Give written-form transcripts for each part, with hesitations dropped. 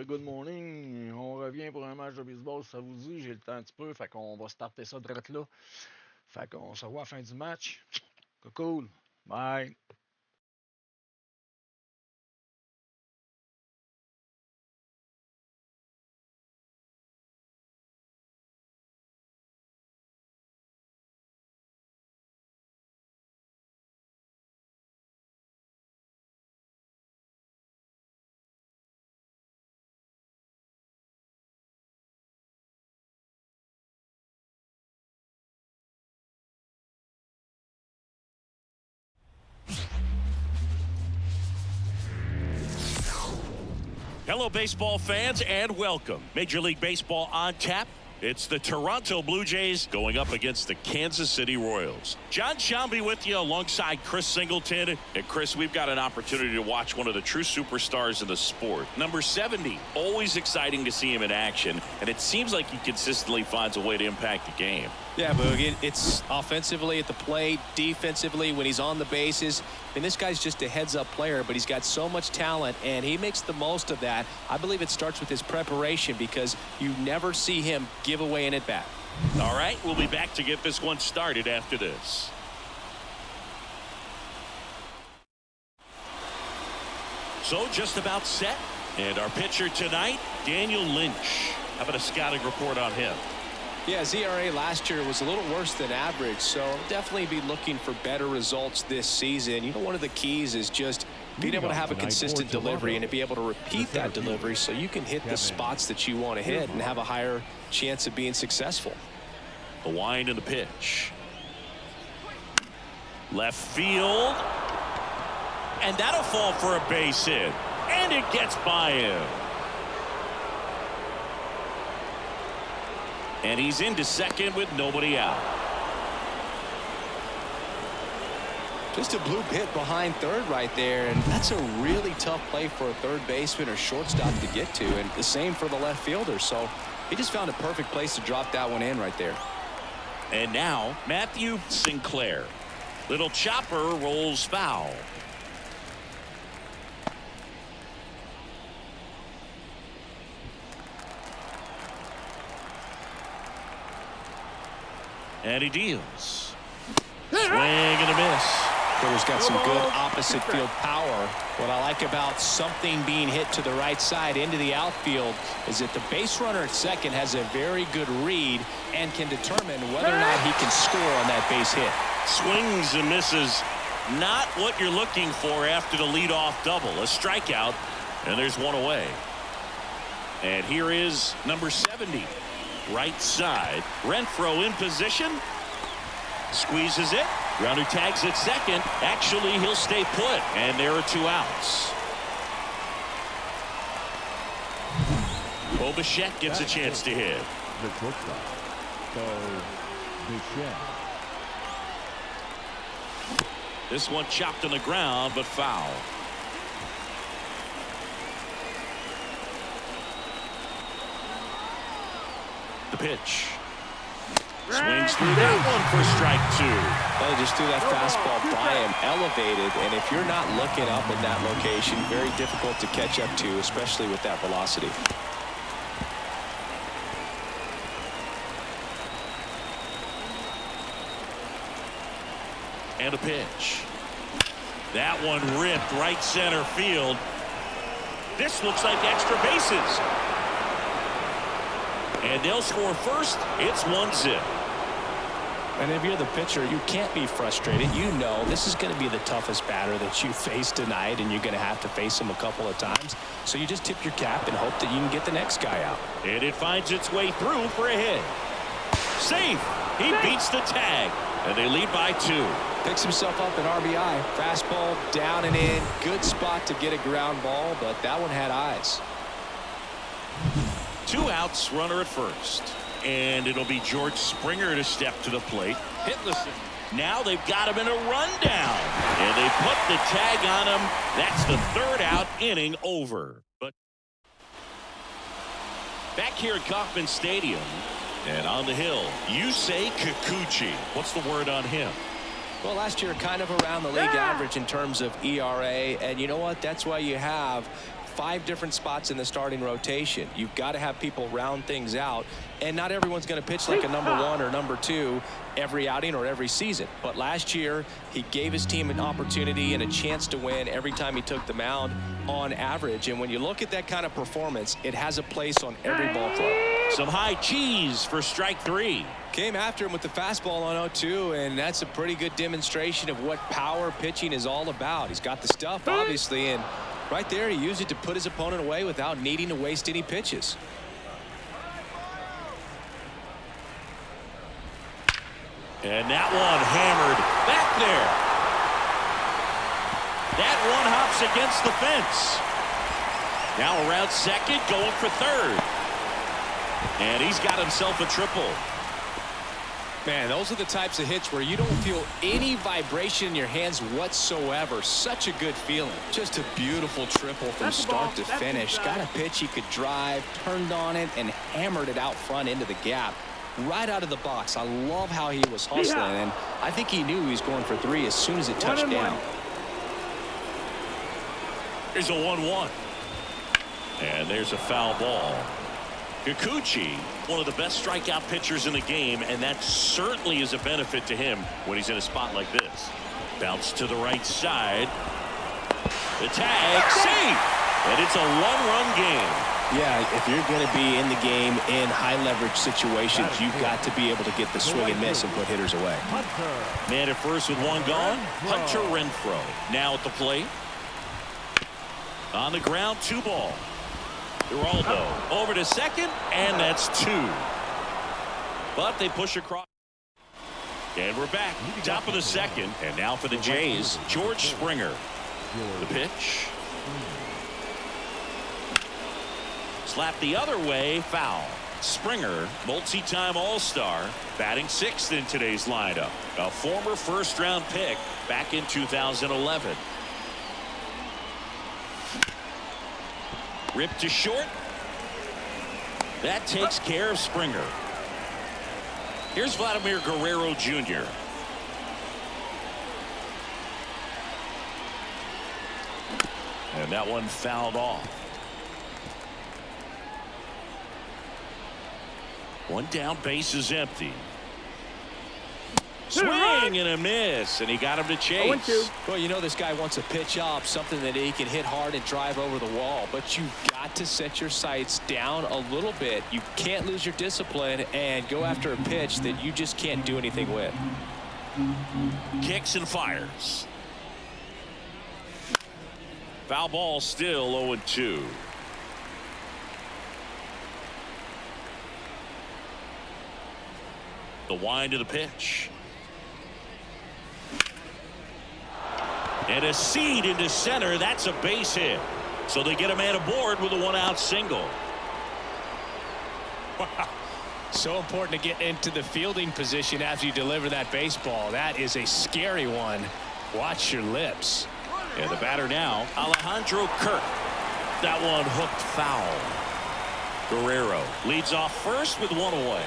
good morning. On revient pour un match de baseball, si ça vous dit. J'ai le temps un petit peu, fait qu'on va starter ça direct là. Fait qu'on se revoit à la fin du match. Cool. Bye. Hello, baseball fans, and welcome. Major League Baseball on tap. It's the Toronto Blue Jays going up against the Kansas City Royals. John Sciambi with you alongside Chris Singleton. And Chris, we've got an opportunity to watch one of the true superstars in the sport. Number 70, always exciting to see him in action, and it seems like he consistently finds a way to impact the game. Yeah, Boog, it's offensively at the plate, defensively when he's on the bases. And this guy's just a heads-up player, but he's got so much talent, and he makes the most of that. I believe it starts with his preparation because you never see him give away an at-bat. All right, we'll be back to get this one started after this. So just about set. And our pitcher tonight, Daniel Lynch. How about a scouting report on him? Yeah, his ERA last year was a little worse than average, so definitely be looking for better results this season. You know, one of the keys is just being able to have a consistent delivery and to be able to repeat that delivery so you can hit the spots that you want to hit and have a higher chance of being successful. The wind and the pitch. Left field. And that'll fall for a base hit. And it gets by him. And he's into second with nobody out. Just a bloop hit behind third right there, and that's a really tough play for a third baseman or shortstop to get to, and the same for the left fielder. So he just found a perfect place to drop that one in right there. And now Matthew Sinclair. Little chopper rolls foul. And he deals. Swing and a miss. Hitter's got some good opposite field power. What I like about something being hit to the right side into the outfield is that the base runner at second has a very good read and can determine whether or not he can score on that base hit. Swings and misses. Not what you're looking for after the leadoff double. A strikeout, and there's one away. And here is number 70. Right side. Renfroe in position. Squeezes it. Grounder tags at second. Actually, he'll stay put. And there are two outs. Bo Bichette gets a chance to hit. The shortstop, Bo Bichette. This one chopped on the ground, but foul. The pitch. Swings through that one for strike two. Well, they just threw that fastball by him, elevated, and if you're not looking up in that location, very difficult to catch up to, especially with that velocity. And a pitch. That one ripped right center field. This looks like extra bases. And they'll score first. It's 1-0. And if you're the pitcher, you can't be frustrated. You know this is going to be the toughest batter that you face tonight, and you're going to have to face him a couple of times. So you just tip your cap and hope that you can get the next guy out. And it finds its way through for a hit. Safe. He beats the tag. And they lead by 2. Picks himself up an RBI. Fastball down and in. Good spot to get a ground ball, but that one had eyes. 2 outs, runner at first. And it'll be George Springer to step to the plate. Hitless. Now they've got him in a rundown. And they put the tag on him. That's the 3rd out, inning over. But back here at Kauffman Stadium and on the hill, Yusei Kikuchi. What's the word on him? Well, last year kind of around the league average in terms of ERA. And you know what? That's why you have 5 different spots in the starting rotation. You've got to have people round things out, and not everyone's going to pitch like a number 1 or number 2 every outing or every season. But last year, he gave his team an opportunity and a chance to win every time he took the mound on average. And when you look at that kind of performance, it has a place on every ball club. Some high cheese for strike 3. Came after him with the fastball on 0-2, and that's a pretty good demonstration of what power pitching is all about. He's got the stuff, obviously, and right there he used it to put his opponent away without needing to waste any pitches. And that one hammered back there. That one hops against the fence. Now around second, going for third. And he's got himself a triple. Man, those are the types of hits where you don't feel any vibration in your hands whatsoever. Such a good feeling. Just a beautiful triple from start to finish. Got a pitch he could drive, turned on it, and hammered it out front into the gap. Right out of the box. I love how he was hustling, and I think he knew he was going for 3 as soon as it touched down. Here's a 1-1. And there's a foul ball. Kikuchi, one of the best strikeout pitchers in the game, and that certainly is a benefit to him when he's in a spot like this. Bounce to the right side. The tag, safe! And it's a 1-run game. Yeah, if you're going to be in the game in high-leverage situations, you've got to be able to get the swing and miss and put hitters away. Man at first with 1 gone. Hunter Renfroe now at the plate. On the ground, 2 ball. Geraldo over to second, and that's 2. But they push across. And we're back. Top of the second. And now for the Jays, George Springer. The pitch. Slap the other way, foul. Springer, multi-time All-Star, batting 6th in today's lineup. A former first-round pick back in 2011. Ripped to short. That takes care of Springer. Here's Vladimir Guerrero Jr. And that one fouled off. 1 down, base is empty. Swing and a miss, and he got him to chase. Well, you know this guy wants a pitch up, something that he can hit hard and drive over the wall. But you've got to set your sights down a little bit. You can't lose your discipline and go after a pitch that you just can't do anything with. Kicks and fires. Foul ball, still 0-2. The wind of the pitch. And a seed into center. That's a base hit. So they get a man aboard with a 1-out single. So important to get into the fielding position after you deliver that baseball. That is a scary one. Watch your lips. And the batter now, Alejandro Kirk. That one hooked foul. Guerrero leads off first with 1 away.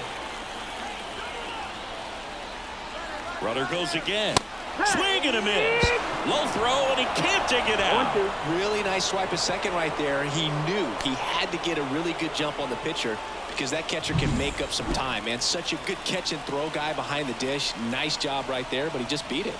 Runner goes again. Swing and a miss. Low throw, and he can't dig it out. Really nice swipe at second right there. He knew he had to get a really good jump on the pitcher because that catcher can make up some time, man. Such a good catch and throw guy behind the dish. Nice job right there, but he just beat it.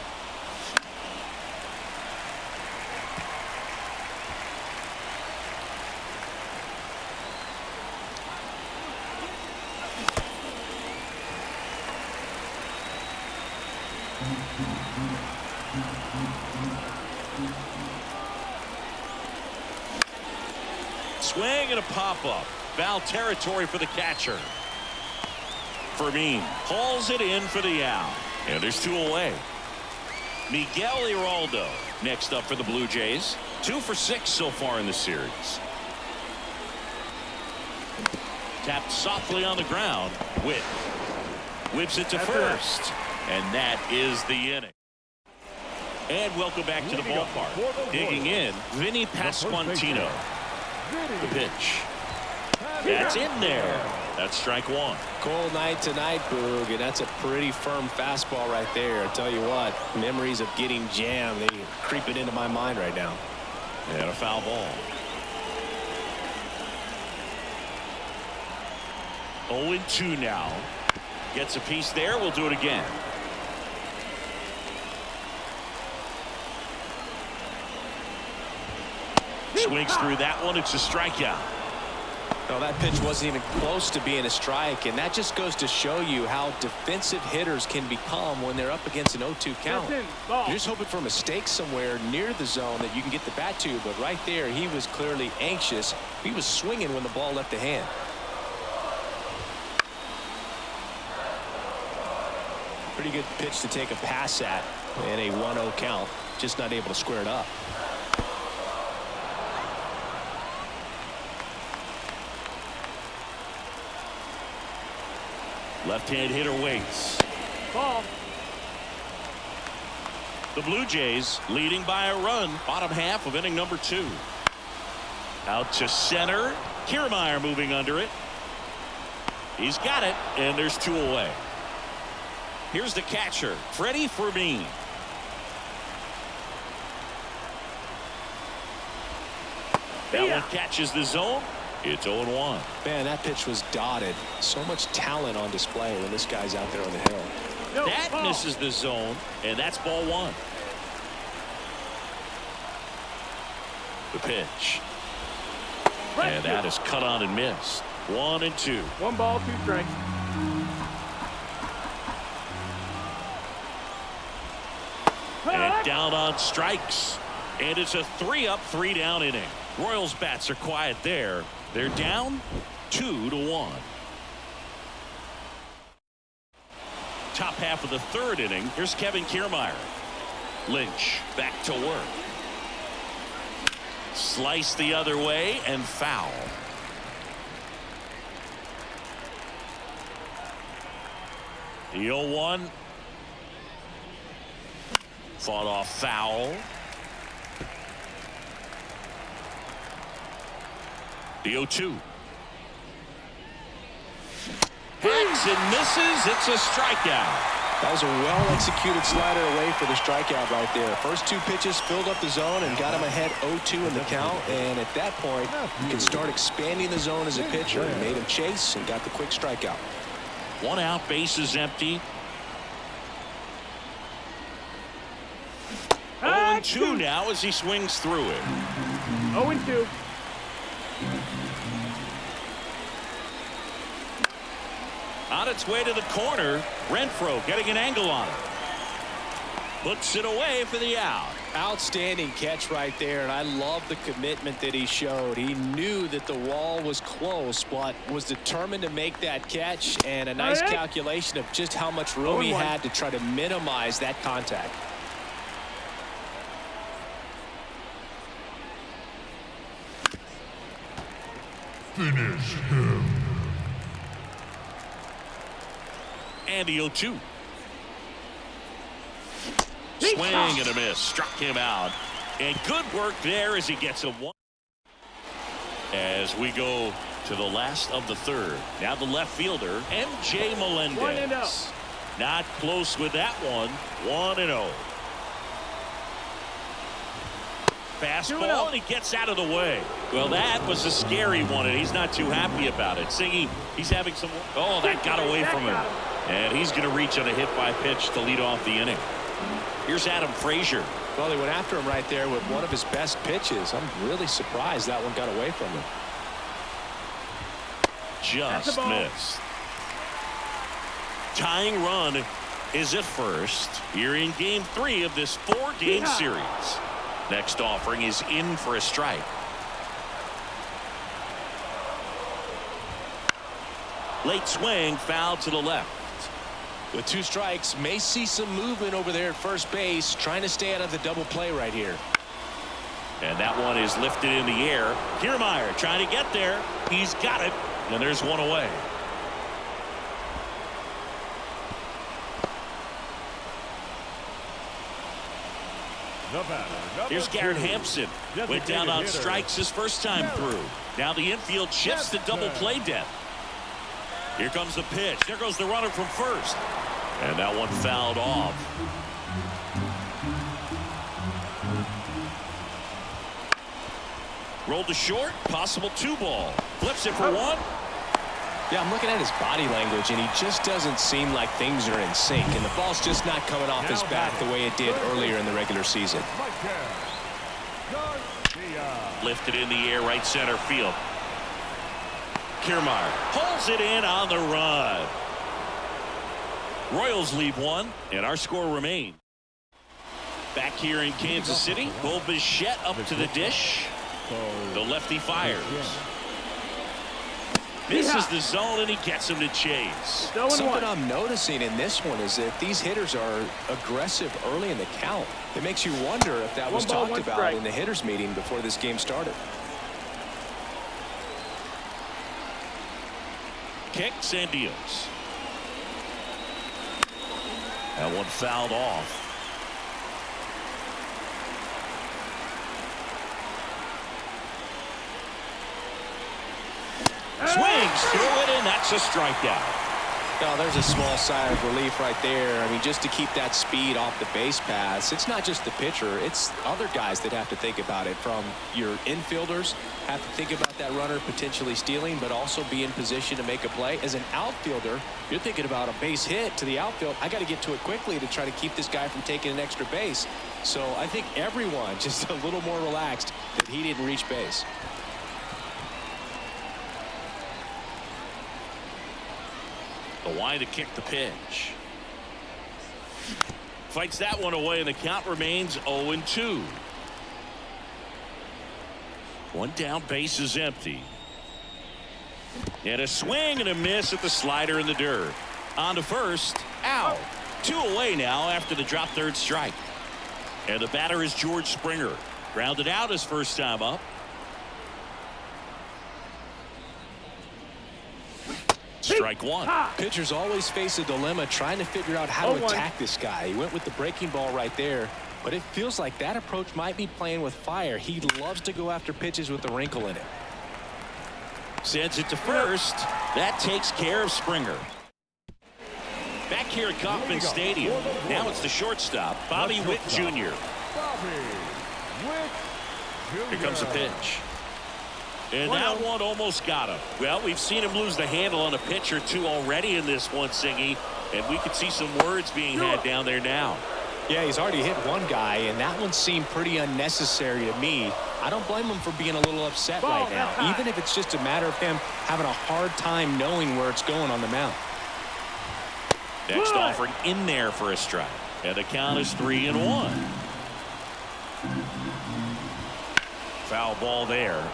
Swing and a pop-up. Foul territory for the catcher. Fermin hauls it in for the out. And there's 2 away. Miguel Geraldo next up for the Blue Jays. 2 for 6 so far in the series. Tapped softly on the ground. Witt whips it to first. And that is the inning. And welcome back to the ballpark. Digging in, Vinny Pasquantino. The pitch. That's in there. That's strike 1. Cold night tonight, Boog, and that's a pretty firm fastball right there. I tell you what, memories of getting jammed, they creep it into my mind right now. And a foul ball. 0-2 now. Gets a piece there. We'll do it again. Swings through that one. It's a strikeout. No, that pitch wasn't even close to being a strike, and that just goes to show you how defensive hitters can become when they're up against an 0-2 count. You're just hoping for a mistake somewhere near the zone that you can get the bat to, but right there he was clearly anxious. He was swinging when the ball left the hand. Pretty good pitch to take a pass at in a 1-0 count. Just not able to square it up. Left-hand hitter waits. Ball. The Blue Jays leading by a run. Bottom half of inning number 2. Out to center. Kiermaier moving under it. He's got it, and there's 2 away. Here's the catcher, Freddie Fermin. That one catches the zone. It's 0-1. Man, that pitch was dotted. So much talent on display when this guy's out there on the hill. That misses the zone, and that's ball 1. The pitch. And that is cut on and missed. 1-2. 1 ball, 2 strikes. And down on strikes. And it's a 3-up, 3-down inning. Royals bats are quiet there. They're down 2-1. Top half of the 3rd inning. Here's Kevin Kiermaier. Lynch back to work. Slice the other way and foul. The 0-1. Fought off foul. The 0-2. Hacks and misses. It's a strikeout. That was a well-executed slider away for the strikeout right there. First 2 pitches filled up the zone and got him ahead 0-2 in the count. And at that point, you can start expanding the zone as a pitcher. And made him chase and got the quick strikeout. 1 out, bases empty. 0-2 now as he swings through it. 0-2. On its way to the corner. Renfroe getting an angle on it. Puts it away for the out. Outstanding catch right there, and I love the commitment that he showed. He knew that the wall was close, but was determined to make that catch, and a nice calculation of just how much room he had to try to minimize that contact. Finish him. And the 0-2. Swing and a miss. Struck him out. And good work there as he gets a 1. As we go to the last of the 3rd. Now the left fielder, MJ Melendez. Not close with that one. 1-0. Fastball, and he gets out of the way. Well, that was a scary one, and he's not too happy about it. Singy, he's having some. Oh, that got away from him. And he's going to reach on a hit-by pitch to lead off the inning. Here's Adam Frazier. Well, they went after him right there with one of his best pitches. I'm really surprised that one got away from him. Just missed. Tying run is at first. Here in game 3 of this 4-game series. Next offering is in for a strike. Late swing, foul to the left. With 2 strikes, may see some movement over there at first base, trying to stay out of the double play right here. And that one is lifted in the air. Kiermaier trying to get there. He's got it, and there's 1 away. Here's Garrett Hampson. Went down on strikes his first time through. Now the infield shifts to double play depth. Here comes the pitch. There goes the runner from first. And that one fouled off. Rolled to short. Possible 2 ball. Flips it for 1. Yeah, I'm looking at his body language, and he just doesn't seem like things are in sync, and the ball's just not coming off his back the way it did earlier in the regular season. Lifted in the air, right center field. Kiermaier pulls it in on the run. Royals lead 1, and our score remains. Back here in Kansas City, Bo Bichette up to the dish. The lefty fires. Misses the zone, and he gets him to chase. Something I'm noticing in this one is that these hitters are aggressive early in the count. It makes you wonder if that was talked about in the hitters meeting before this game started. Kicks and deals. That one fouled off. Swings through it, and that's a strikeout. Now, there's a small sigh of relief right there. I mean, just to keep that speed off the base paths, it's not just the pitcher, it's other guys that have to think about it. From your infielders have to think about that runner potentially stealing, but also be in position to make a play. As an outfielder, you're thinking about a base hit to the outfield. I got to get to it quickly to try to keep this guy from taking an extra base. So I think everyone just a little more relaxed that he didn't reach base. The line to kick the pitch. Fights that one away, and the count remains 0-2. One down, base is empty. And a swing and a miss at the slider in the dirt. On to first. Out. 2 away now after the drop third strike. And the batter is George Springer. Grounded out his first time up. Strike one. Pitchers always face a dilemma trying to figure out how to attack this guy. He went with the breaking ball right there, but it feels like that approach might be playing with fire. He loves to go after pitches with a wrinkle in it. Sends it to first. That takes care of Springer. Back here at Kauffman Stadium. Now it's the shortstop, Bobby Witt Jr. Here comes the pitch. And that one almost got him. Well, we've seen him lose the handle on a pitch or two already in this one, Singy, and we could see some words being had down there now. Yeah, he's already hit one guy, and that one seemed pretty unnecessary to me. I don't blame him for being a little upset right now, even if it's just a matter of him having a hard time knowing where it's going on the mound. Next offering in there for a strike, and the count is 3-1. Foul ball there.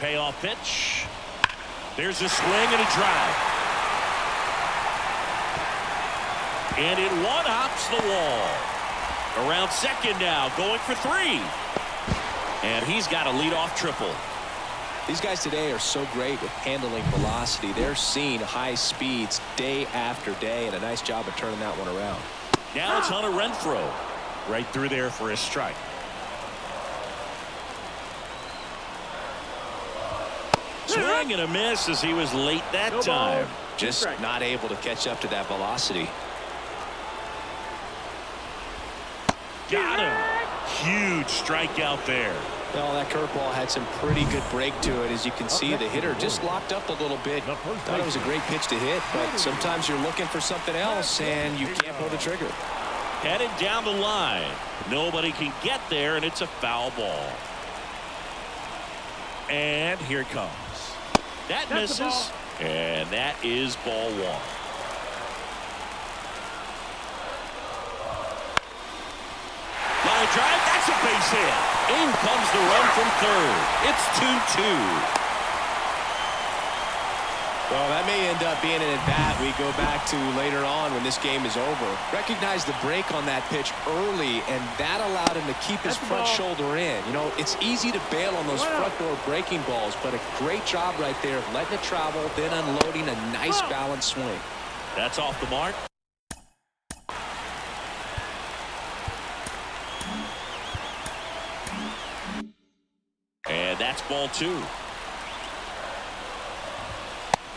Payoff pitch. There's a swing and a drive. And it one-hops the wall. Around second now, going for 3. And he's got a leadoff triple. These guys today are so great with handling velocity. They're seeing high speeds day after day, and a nice job of turning that one around. Now it's Hunter Renfroe. Right through there for a strike. Swing and a miss as he was late that time. Just not able to catch up to that velocity. Got him. Huge strikeout there. Well, that curveball had some pretty good break to it. As you can see, the hitter just locked up a little bit. Thought it was a great pitch to hit, but sometimes you're looking for something else and you can't pull the trigger. Headed down the line. Nobody can get there, and it's a foul ball. And here it comes. That misses, and that is ball 1. Line drive, that's a base hit. In comes the run from third. It's 2-2. Well, that may end up being an at-bat we go back to later on when this game is over. Recognize the break on that pitch early, and that allowed him to keep his front shoulder in. You know, it's easy to bail on those front door breaking balls, but a great job right there of letting it travel, then unloading a nice balanced swing. That's off the mark. And that's ball 2.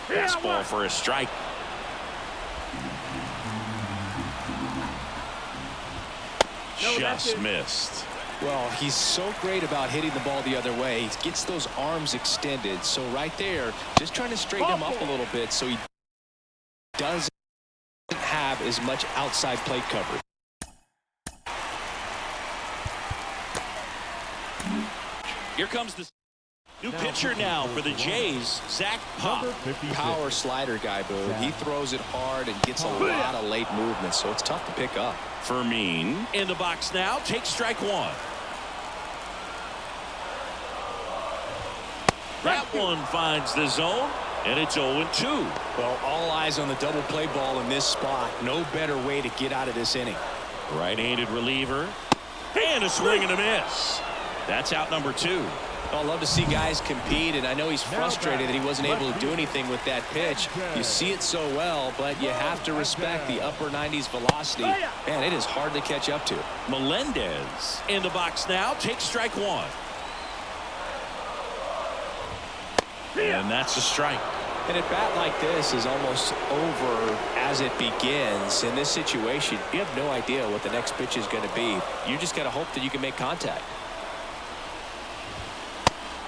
Fastball for a strike. Just missed. Well, he's so great about hitting the ball the other way. He gets those arms extended. So right there, just trying to straighten him up a little bit so he doesn't have as much outside plate coverage. Here comes the new pitcher now for the Jays, Zach Pop. Power slider guy, Boo. He throws it hard and gets a lot of late movement, so it's tough to pick up. Fermin in the box now, takes strike one. That one finds the zone, and it's 0-2. Well, all eyes on the double play ball in this spot. No better way to get out of this inning. Right-handed reliever, and a swing and a miss. That's out number 2. I love to see guys compete, and I know he's frustrated that he wasn't able to do anything with that pitch. You see it so well, but you have to respect the upper 90s velocity. Man, it is hard to catch up to. Melendez in the box now, takes strike one. And that's a strike. And a bat like this is almost over as it begins. In this situation, you have no idea what the next pitch is going to be. You just got to hope that you can make contact.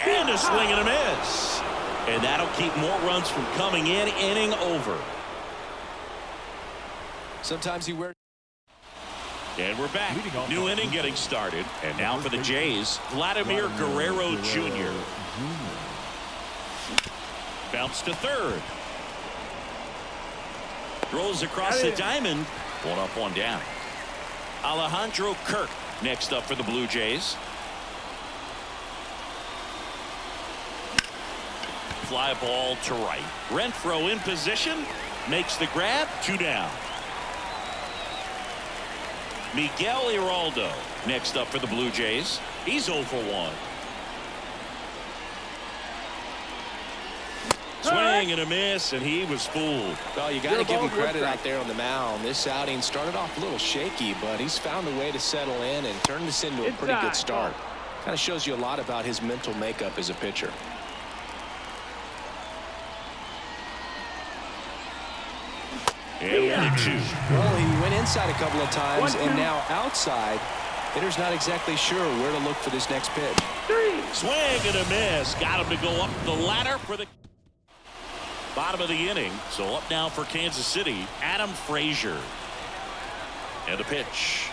And a swing and a miss. And that'll keep more runs from coming in. Inning over. Sometimes he wears. And we're back. New inning getting started. And now for the Jays, Vladimir Guerrero Jr. Bounce to third. Throws across the diamond. One up, one down. Alejandro Kirk next up for the Blue Jays. Fly ball to right. Renfroe in position. Makes the grab. 2 down. Miguel Iraldo next up for the Blue Jays. He's 0 for 1. Swing and a miss, and he was fooled. Well, you got to give him credit out there on the mound. This outing started off a little shaky, but he's found a way to settle in and turn this into a pretty good start. Kind of shows you a lot about his mental makeup as a pitcher. And 2. Well, he went inside a couple of times, and now outside. Hitter's not exactly sure where to look for this next pitch. Swing and a miss. Got him to go up the ladder for the bottom of the inning. So up now for Kansas City, Adam Frazier. And a pitch.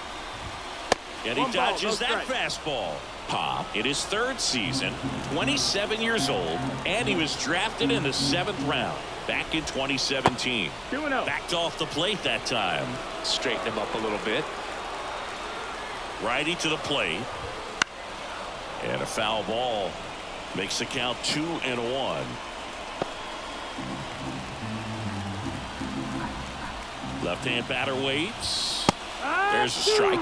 And he dodges that fastball. Pop in his 3rd season, 27 years old, and he was drafted in the 7th round back in 2017. Backed off the plate that time. Straighten him up a little bit. Righty to the plate. And a foul ball makes the count 2-1. Left-hand batter waits. There's a strike.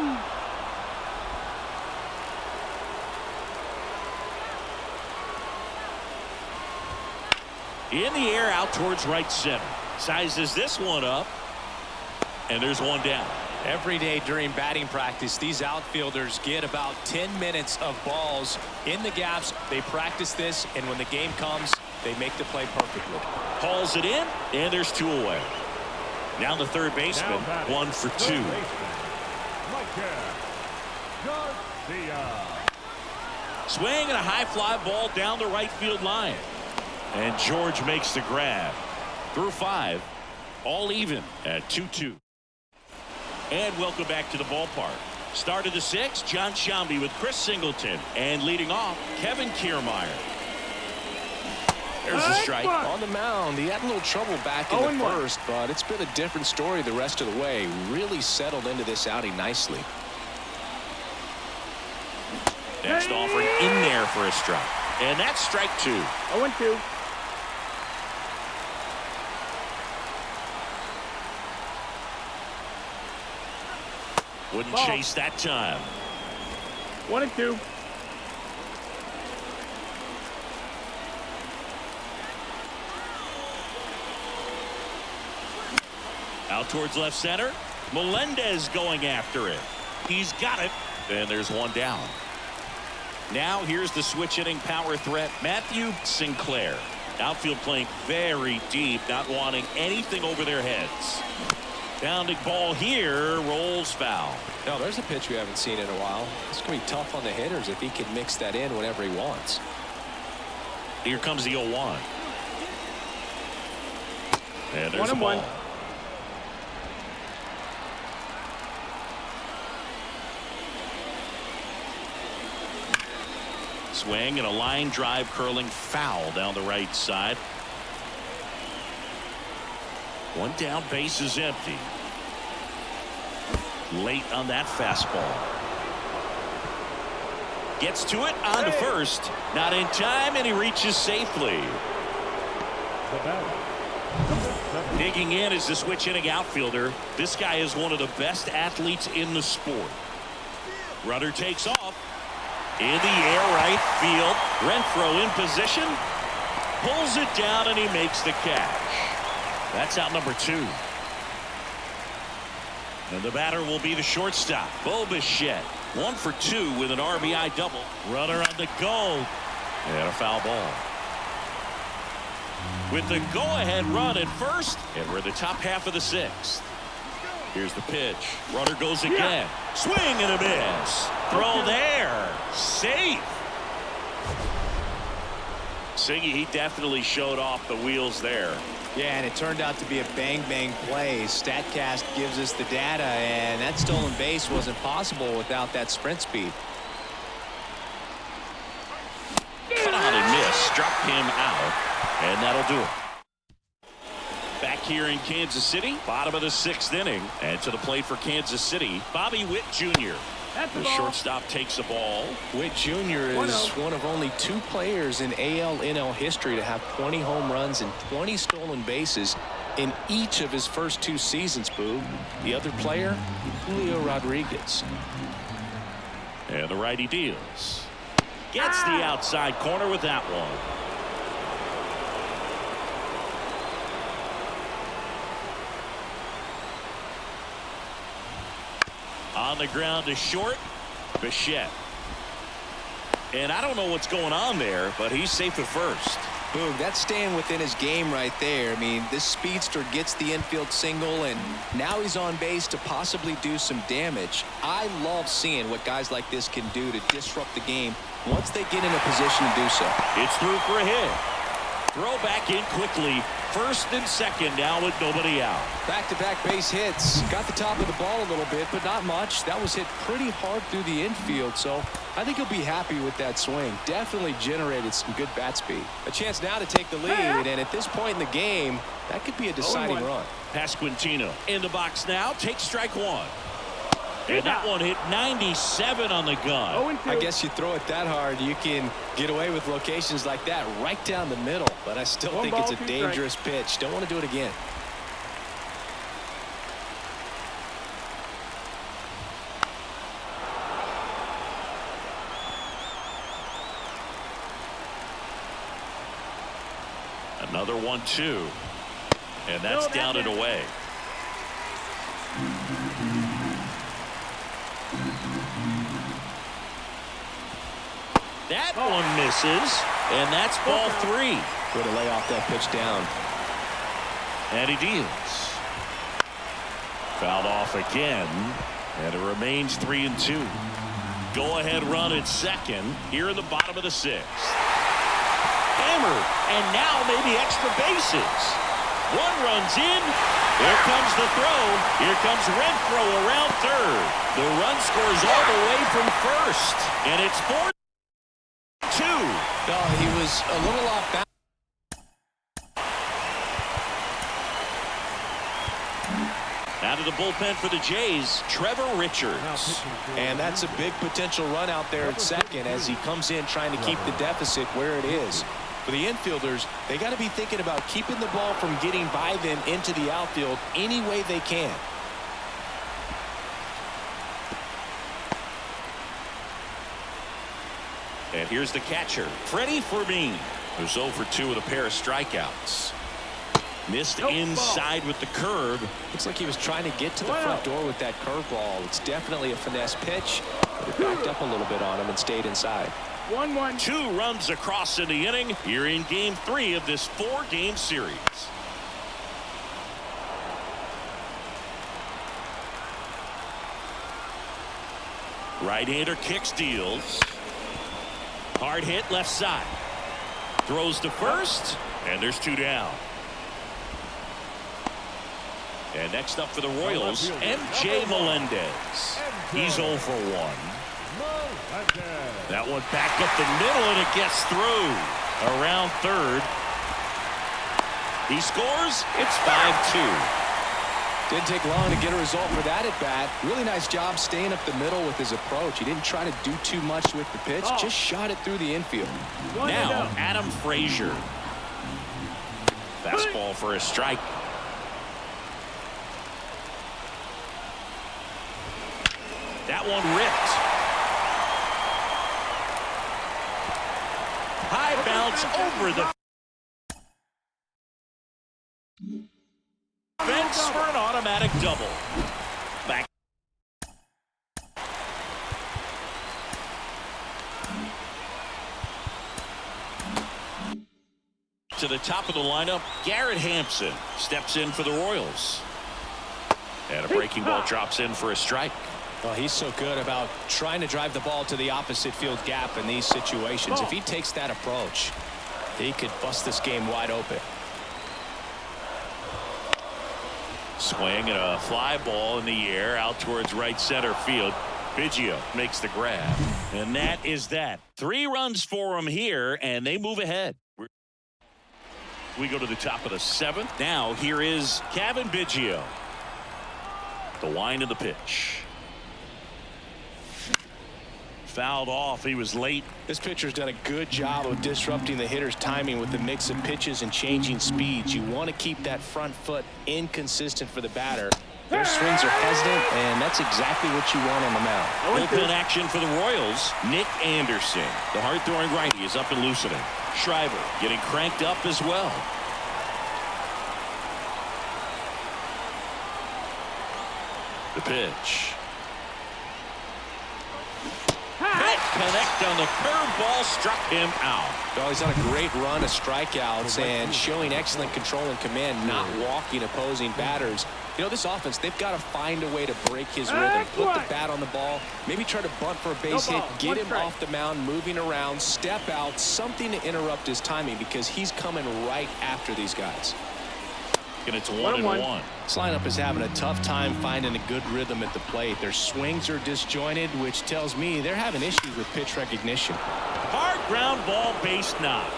In the air out towards right center. Sizes this one up. And there's one down. Every day during batting practice, these outfielders get about 10 minutes of balls in the gaps. They practice this, and when the game comes, they make the play perfectly. Hauls it in, and there's 2 away. Now the third baseman, 1 for 2. Swing and a high fly ball down the right field line. And George makes the grab. Through 5, all even at 2-2. And welcome back to the ballpark. Start of the 6th, John Sciambi with Chris Singleton. And leading off, Kevin Kiermaier. There's a strike. On the mound, he had a little trouble back in the first, but it's been a different story the rest of the way. Really settled into this outing nicely. Next offering in there for a strike. And that's strike 2. 0-2. Wouldn't chase that time. 1-2. Out towards left center. Melendez going after it. He's got it. And there's one down. Now here's the switch hitting power threat, Matthew Sinclair. Outfield playing very deep, not wanting anything over their heads. Bounding ball here, rolls foul. No, there's a pitch we haven't seen in a while. It's going to be tough on the hitters if he can mix that in whenever he wants. Here comes the 0-1. And there's 1-1. ball. Swing and a line drive curling foul down the right side. One down, base is empty. Late on that fastball. Gets to it, on to first. Not in time, and he reaches safely. Digging in is the switch inning outfielder. This guy is one of the best athletes in the sport. Runner takes off. In the air, right field. Renfroe in position. Pulls it down, and he makes the catch. That's out number 2. And the batter will be the shortstop, Bo Bichette. 1 for 2 with an RBI double. Runner on the go. And a foul ball. With the go-ahead run at first, and we're in the top half of the 6th. Here's the pitch. Runner goes again. Swing and a miss. Throw there. Safe. Siggy, he definitely showed off the wheels there. Yeah, and it turned out to be a bang-bang play. StatCast gives us the data, and that stolen base wasn't possible without that sprint speed. Cut on and miss. Struck him out, and that'll do it. Back here in Kansas City, bottom of the 6th inning, and to the plate for Kansas City, Bobby Witt Jr. The shortstop takes the ball. Witt Jr. is one of only 2 players in AL/NL history to have 20 home runs and 20 stolen bases in each of his first 2 seasons, Boo. The other player, Julio Rodriguez. And the righty deals. Gets the outside corner with that one. On the ground to short, Bichette. And I don't know what's going on there, but he's safe at first. Boom, that's staying within his game right there. I mean, this speedster gets the infield single, and now he's on base to possibly do some damage. I love seeing what guys like this can do to disrupt the game once they get in a position to do so. It's through for a hit. Throw back in quickly. First and second now with nobody out. Back-to-back base hits. Got the top of the ball a little bit, but not much. That was hit pretty hard through the infield, so I think he'll be happy with that swing. Definitely generated some good bat speed. A chance now to take the lead, and at this point in the game, that could be a deciding run. Pasquantino in the box now. Takes strike 1. And that one hit 97 on the gun. I guess you throw it that hard, you can get away with locations like that right down the middle. But I still think it's a dangerous pitch. Don't want to do it again. Another 1-2. And that's down and away. That one misses, and that's ball 3. Way to lay off that pitch down. And he deals. Fouled off again, and it remains 3-2. Go-ahead run at second here in the bottom of the 6th. Hammered, and now maybe extra bases. 1 runs in. Here comes the throw. Here comes Renfroe around third. The run scores all the way from first, and it's 4-2. No, he was a little off balance. Out of the bullpen for the Jays, Trevor Richards. And that's a big potential run out there at second as he comes in trying to keep the deficit where it is. For the infielders, they got to be thinking about keeping the ball from getting by them into the outfield any way they can. And here's the catcher, Freddie Fermin, who's 0 for 2 with a pair of strikeouts. Missed inside with the curve. Looks like he was trying to get to the front door with that curveball. It's definitely a finesse pitch, but it backed up a little bit on him and stayed inside. 1-1. 2 runs across in the inning here in Game 3 of this 4-game series. Right-hander kicks, deals. Hard hit left side. Throws to first, and there's 2 down. And next up for the Royals, MJ Melendez. He's 0 for 1. That one back up the middle, and it gets through. Around third. He scores. It's 5-2. Didn't take long to get a result for that at bat. Really nice job staying up the middle with his approach. He didn't try to do too much with the pitch. Just shot it through the infield. Now Adam Frazier. Fastball for a strike. That one ripped. High bounce over the fence for an automatic double. Back to the top of the lineup, Garrett Hampson steps in for the Royals. And a breaking ball drops in for a strike. Well, he's so good about trying to drive the ball to the opposite field gap in these situations. If he takes that approach, he could bust this game wide open. Swing and a fly ball in the air out towards right center field. Biggio makes the grab. And that is that. 3 runs for him here, and they move ahead. We go to the top of the 7th. Now here is Cavan Biggio. The wind of the pitch. Fouled off. He was late. This pitcher's done a good job of disrupting the hitter's timing with the mix of pitches and changing speeds. You want to keep that front foot inconsistent for the batter. Their swings are hesitant, and that's exactly what you want on the mound. Bullpen action for the Royals. Nick Anderson, the hard-throwing righty, is up and loosening. Schreiber getting cranked up as well. The pitch. Hit connect on the curveball, struck him out. Well, he's on a great run of strikeouts and showing excellent control and command, not walking opposing batters. You know, this offense, they've got to find a way to break his rhythm, put the bat on the ball, maybe try to bunt for a base hit, get him off the mound, moving around, step out, something to interrupt his timing because he's coming right after these guys. And it's 1-1. This lineup is having a tough time finding a good rhythm at the plate. Their swings are disjointed, which tells me they're having issues with pitch recognition. Hard ground ball, base knock.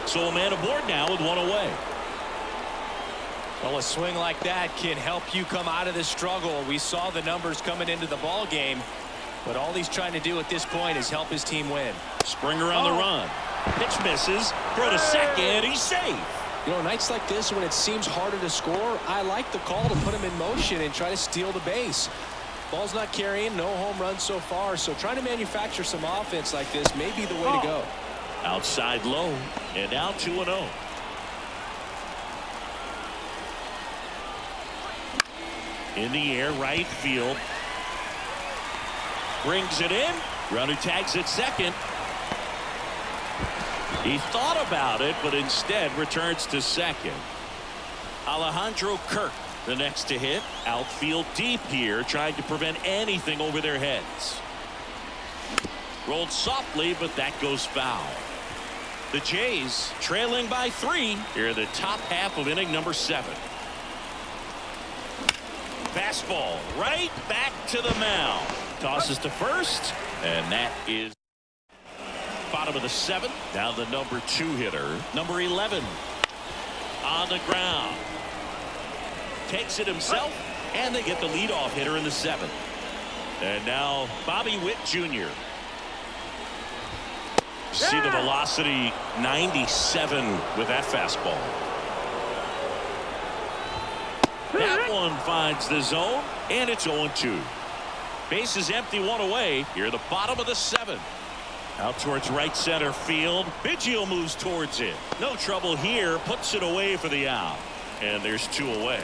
So a man aboard now with 1 away. Well, a swing like that can help you come out of this struggle. We saw the numbers coming into the ball game, but all he's trying to do at this point is help his team win. Springer on the run. Pitch misses. Throw to second. He's safe. You know, nights like this when it seems harder to score, I like the call to put him in motion and try to steal the base. Ball's not carrying, no home runs so far, so trying to manufacture some offense like this may be the way to go. Outside low, and now 2-0. In the air, right field. Brings it in. Runner tags at second. He thought about it, but instead returns to second. Alejandro Kirk, the next to hit. Outfield deep here, trying to prevent anything over their heads. Rolled softly, but that goes foul. The Jays trailing by 3 here in the top half of inning number 7. Fastball right back to the mound. Tosses to first, and that is bottom of the 7th. Now the number 2 hitter, number 11, on the ground. Takes it himself, and they get the leadoff hitter in the 7th. And now Bobby Witt Jr. See the velocity, 97 with that fastball. That one finds the zone, and it's 0-2. Base is empty, 1 away. Here at the bottom of the 7th. Out towards right center field. Biggio moves towards it. No trouble here. Puts it away for the out. And there's 2 away.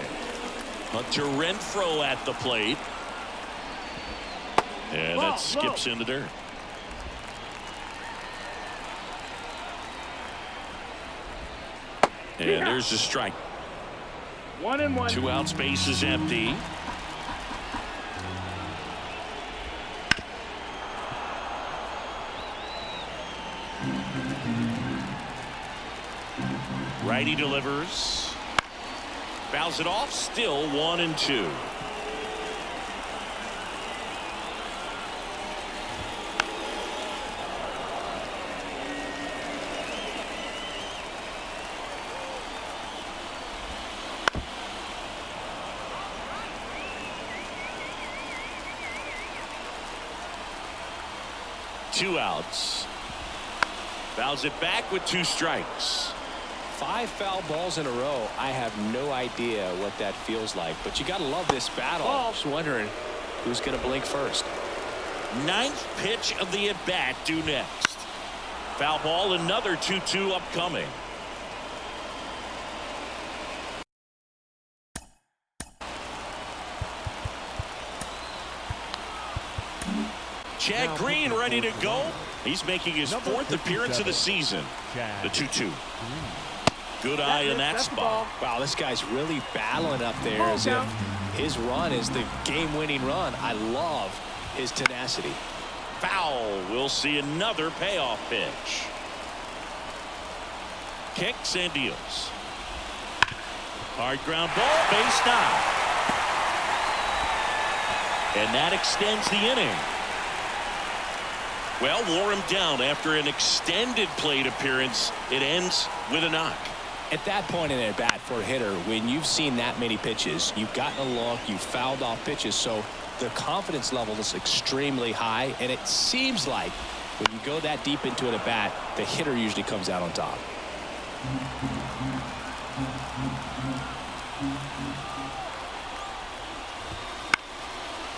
Hunter Renfroe at the plate. And that skips in the dirt. And there's the strike. 1-1. 2 out, space is empty. Righty delivers. Fouls it off. Still 1-2. Two outs. Fouls it back with 2 strikes. 5 foul balls in a row. I have no idea what that feels like, but you got to love this battle. I'm just wondering who's going to blink first. 9th pitch of the at-bat due next. Foul ball, another 2-2 upcoming. Chad Green ready to go. He's making his 4th appearance of the season. The 2-2. Good eye in that spot. Wow, this guy's really battling up there as if his run is the game-winning run. I love his tenacity. Foul. We'll see another payoff pitch. Kicks and deals. Hard ground ball, base knock. And that extends the inning. Well, wore him down after an extended plate appearance. It ends with a knock. At that point in at bat for a hitter, when you've seen that many pitches, you've gotten a look, you've fouled off pitches, so the confidence level is extremely high, and it seems like when you go that deep into an at bat, the hitter usually comes out on top.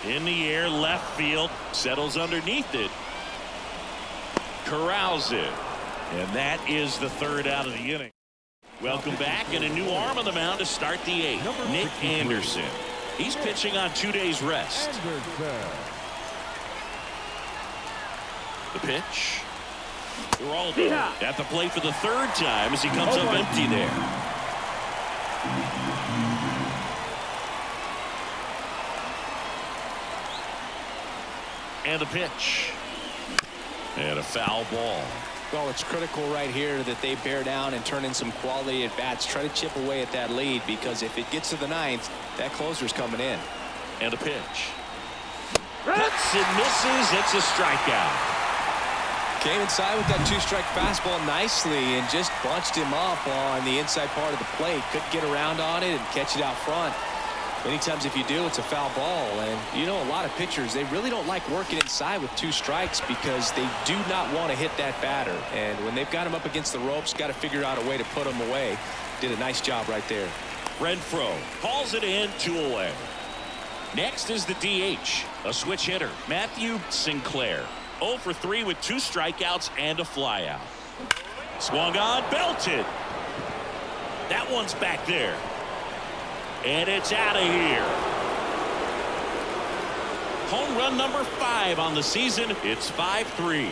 In the air, left field, settles underneath it. Corrals it. And that is the 3rd out of the inning. Welcome back, and a new arm on the mound to start the 8th. Nick Anderson. He's pitching on 2 days rest. The pitch. Geraldo at the plate for the 3rd time as he comes up empty there. And the pitch. And a foul ball. Well, it's critical right here that they bear down and turn in some quality at bats. Try to chip away at that lead, because if it gets to the 9th, that closer's coming in. And a pitch. Cuts and misses. It's a strikeout. Came inside with that 2-strike fastball nicely and just bunched him up on the inside part of the plate. Couldn't get around on it and catch it out front. Many times if you do, it's a foul ball. And you know, a lot of pitchers, they really don't like working inside with 2 strikes because they do not want to hit that batter. And when they've got him up against the ropes, got to figure out a way to put him away. Did a nice job right there. Renfroe calls it in, 2 away. Next is the DH, a switch hitter, Matthew Sinclair. 0 for 3 with 2 strikeouts and a flyout. Swung on, belted. That one's back there. And it's out of here. Home run number 5 on the season. It's 5-3.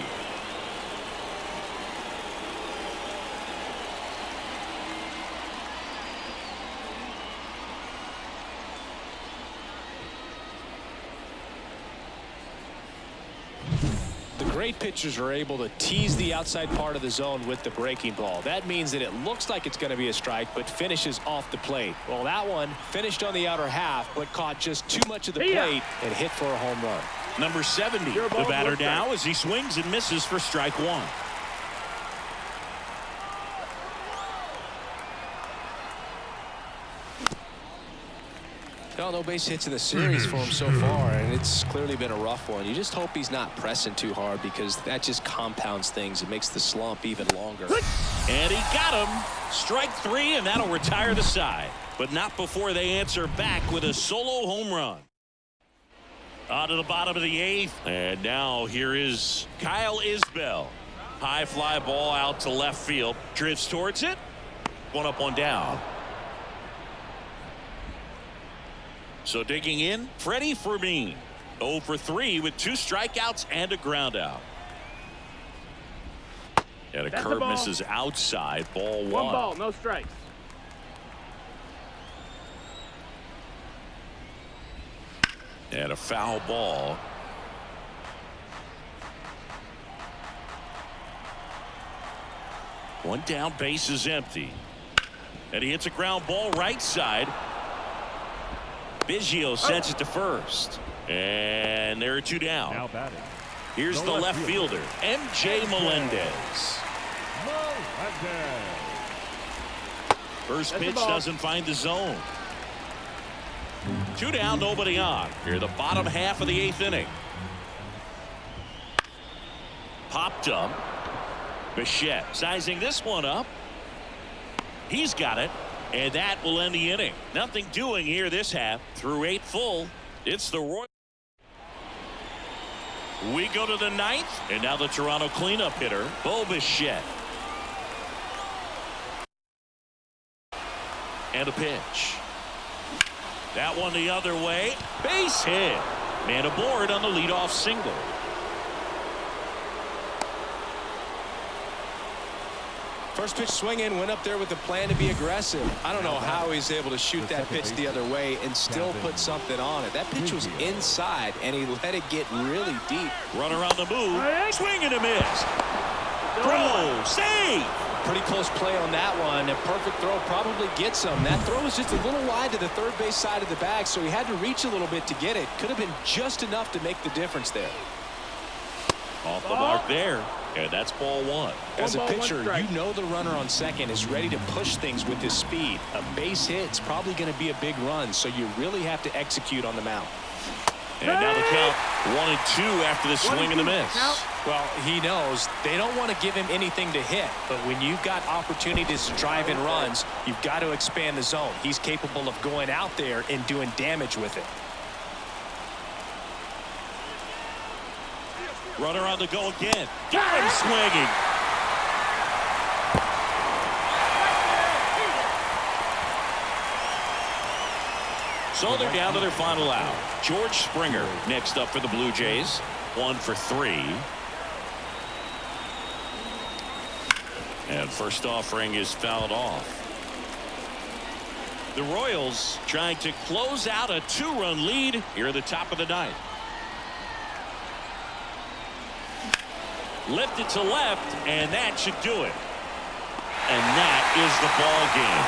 Great pitchers are able to tease the outside part of the zone with the breaking ball. That means that it looks like it's going to be a strike, but finishes off the plate. Well, that one finished on the outer half, but caught just too much of the plate and hit for a home run. Number 70, the batter now as he swings and misses for strike 1. No base hits in the series for him so far, and it's clearly been a rough one. You just hope he's not pressing too hard, because that just compounds things. It makes the slump even longer. And he got him. Strike 3, and that'll retire the side. But not before they answer back with a solo home run. On to the bottom of the 8th. And now here is Kyle Isbell. High fly ball out to left field. Drifts towards it. 1 up, 1 down. So digging in, Freddie Fermin. 0 for 3 with 2 strikeouts and a ground out. And a curve misses outside. Ball 1. 1 ball, no strikes. And a foul ball. One down, base is empty. And he hits a ground ball right side. Biggio sends it to first. And there are two down. Now batting. Here's the left fielder, MJ Melendez. First pitch doesn't find the zone. Two down, nobody on. Here, the bottom half of the 8th inning. Popped up. Bichette sizing this one up. He's got it. And that will end the inning. Nothing doing here this half. Through 8 full, it's the Royals. We go to the 9th, and now the Toronto cleanup hitter, Bo Bichette. And a pitch. That one the other way. Base hit. Man aboard on the leadoff single. First pitch swinging, went up there with a plan to be aggressive. I don't know how he's able to shoot that pitch the other way and still put something on it. That pitch was inside, and he let it get really deep. Runner on the move. Swing and a miss. Throw. Save. Pretty close play on that one. A perfect throw probably gets him. That throw was just a little wide to the third base side of the bag, so he had to reach a little bit to get it. Could have been just enough to make the difference there. Off the mark there. And that's ball one. As a pitcher, you know the runner on second is ready to push things with his speed. A base hit's probably going to be a big run, so you really have to execute on the mound. And now the count 1-2 after the swing and the miss. Well, he knows they don't want to give him anything to hit, but when you've got opportunities to drive in runs, you've got to expand the zone. He's capable of going out there and doing damage with it. Runner on the go again. Got him swinging. So they're down to their final out. George Springer next up for the Blue Jays. 1 for 3. And first offering is fouled off. The Royals trying to close out a 2-run lead here at the top of the 9th. Lifted to left, and that should do it. And that is the ball game.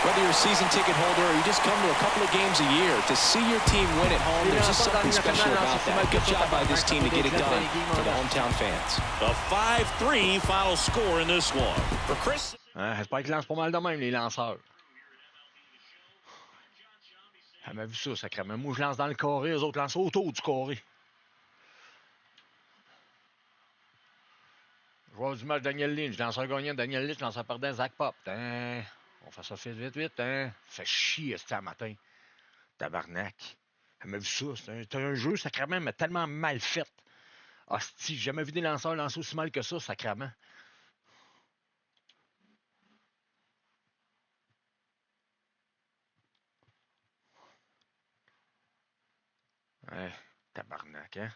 Whether you're a season ticket holder or you just come to a couple of games a year, to see your team win at home, there's just something special about that. Good job by this team to get it done for the hometown fans. A 5-3 final score in this one. For Chris. J'espère qu'ils lancent pas mal de même, les lanceurs. Elle m'a vu ça, sacrément. Moi, je lance dans le carré, eux autres lancent autour du carré. Joueur du match, Daniel Lynch. Lanceur gagnant, Daniel Lynch. Lanceur perdant, Zach Pop. On fait ça vite. Fait chier, c'était un matin. Tabarnak. Elle m'a vu ça. C'était un jeu, sacrément, mais tellement mal fait. Hostie, j'ai jamais vu des lanceurs lancer aussi mal que ça, sacrément. Ouais, tabarnak, hein.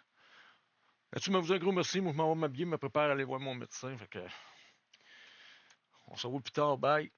Là-dessus, je vous un gros merci. Moi, je m'en vais m'habiller, me prépare à aller voir mon médecin. Fait que... On se revoit plus tard. Bye.